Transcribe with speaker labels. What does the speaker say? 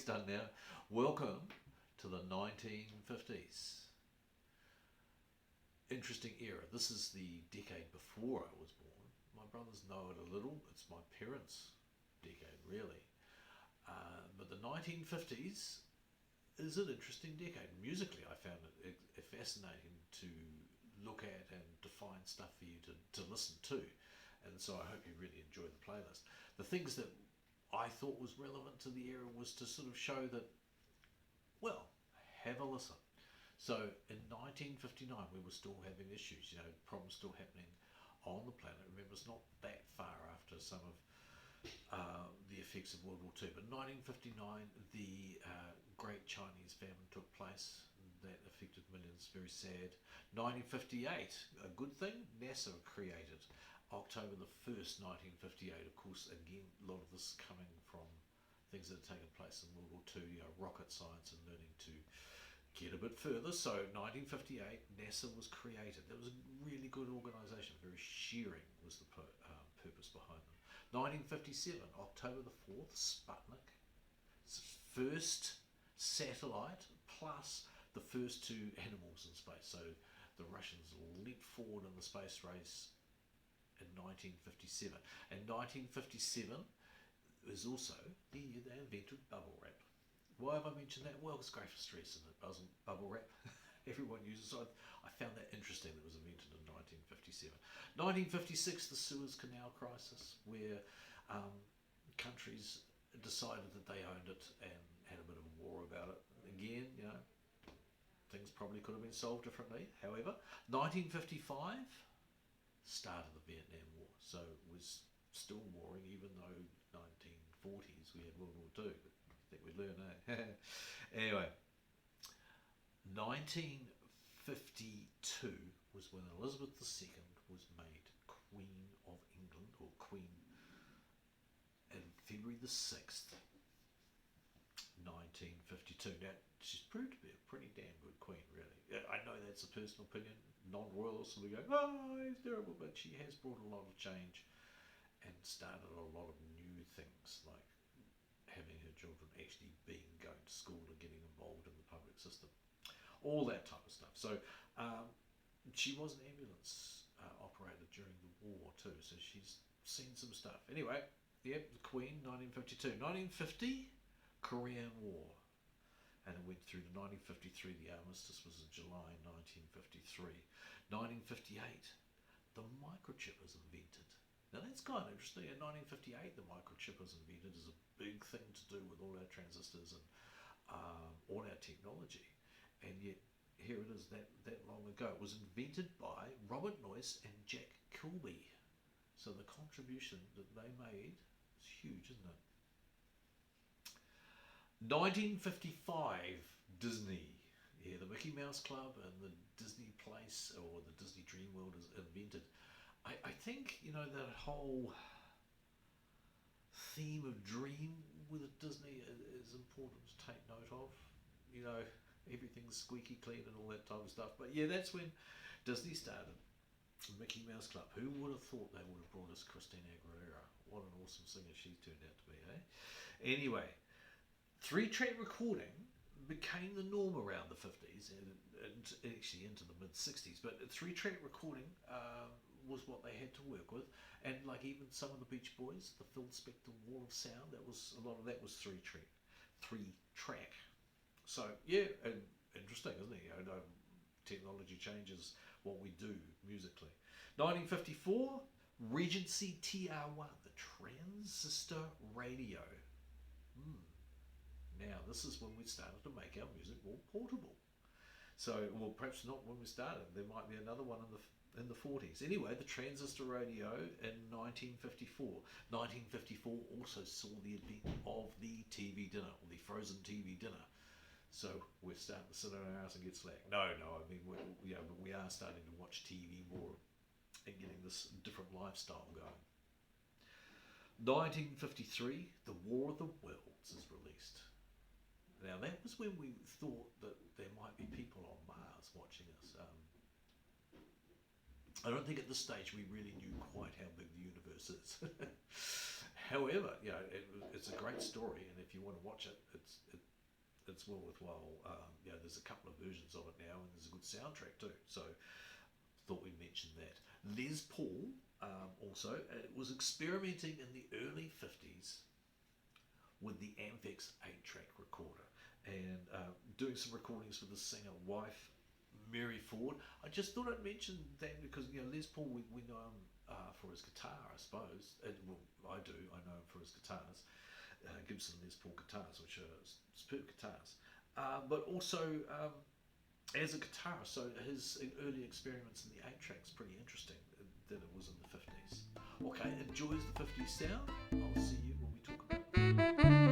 Speaker 1: it's done now. Welcome to the 1950s. Interesting era. This is the decade before I was born. My brothers know it a little. It's my parents' decade, really. But the 1950s is an interesting decade. Musically, I found it fascinating to look at and to find stuff for you to listen to. And so I hope you really enjoy the playlist. The things that I thought was relevant to the era was to sort of show that, well, have a listen. So in 1959, we were still having issues, problems still happening on the planet. Remember, it's not that far after some of the effects of World War II. But 1959, the Great Chinese Famine took place. That affected millions, very sad. 1958, a good thing, NASA created. October the 1st, 1958, of course, again, a lot of this coming from things that had taken place in World War II, rocket science and learning to get a bit further. So 1958, NASA was created. That was a really good organisation, very shearing was the purpose behind them. 1957, October the 4th, Sputnik, first satellite plus the first two animals in space. So the Russians leapt forward in the space race in 1957. And 1957 is also the year they invented bubble wrap. Why have I mentioned that? Well, it's great for stress, and it doesn't bubble wrap. Everyone uses it. So I found that interesting that it was invented in 1957. 1956, the Suez Canal crisis, where countries decided that they owned it and had a bit of a war about it. Again, things probably could have been solved differently. However, 1955, start of the Vietnam War. So it was still warring, even though 1940s we had World War II. But I think we learned that. Anyway, 1952 was when Elizabeth II was made Queen of England, or Queen, in February the 6th, 1952. Now, she's proved to be a pretty damn good queen, really. I know that's a personal opinion. Non-royalists will be going, oh, he's terrible, but she has brought a lot of change and started a lot of new things, like having her children actually going to school and getting involved in the public system. All that type of stuff. So she was an ambulance operator during the war too, so she's seen some stuff. Anyway, the Queen, 1952. 1950, Korean War. And it went through to 1953. The armistice was in July 1953. 1958, the microchip was invented. Now that's kind of interesting. In 1958, the microchip was invented as a big thing to do with all our transistors and all our technology. And yet, here it is that long ago. It was invented by Robert Noyce and Jack Kilby. So the contribution that they made is huge, isn't it? 1955, Disney. Yeah, the Mickey Mouse Club and the Disney Place, or the Disney Dream World, is invented. I think, that whole theme of dream with Disney is important to take note of. Everything's squeaky clean and all that type of stuff. But yeah, that's when Disney started. Mickey Mouse Club. Who would have thought they would have brought us Christina Aguilera? What an awesome singer she turned out to be, eh? Anyway, 3-track recording became the norm around the 50s and actually into the mid-60s. But 3-track recording was what they had to work with. And like even some of the Beach Boys, the Phil Spector Wall of Sound, a lot of that was 3-track. So yeah, and interesting, isn't it? Technology changes what we do musically. 1954, Regency TR1, the transistor radio. Now, this is when we started to make our music more portable. So, well, perhaps not when we started. There might be another one in the 40s. Anyway, the transistor radio in 1954. 1954 also saw the advent of the TV dinner, or the frozen TV dinner. So we're starting to sit on our house and get slack. No, I mean, but we are starting to watch TV more and getting this different lifestyle going. 1953, The War of the Worlds is released. Now that was when we thought that there might be people on Mars watching us. I don't think at this stage we really knew quite how big the universe is. However, it's a great story, and if you want to watch it, it's well worthwhile. There's a couple of versions of it now, and there's a good soundtrack too. So thought we'd mention that. Les Paul also was experimenting in the early 50s with the Ampex 8-track recorder and doing some recordings with his singer wife, Mary Ford. I just thought I'd mention that because Les Paul, we know him for his guitar, I suppose. I do. I know him for his guitars, Gibson Les Paul guitars, which are superb guitars. But also as a guitarist, so his early experiments in the 8-track's pretty interesting. That it was in the 50s. Okay, enjoys the 50s sound. I'll see you when we talk about it.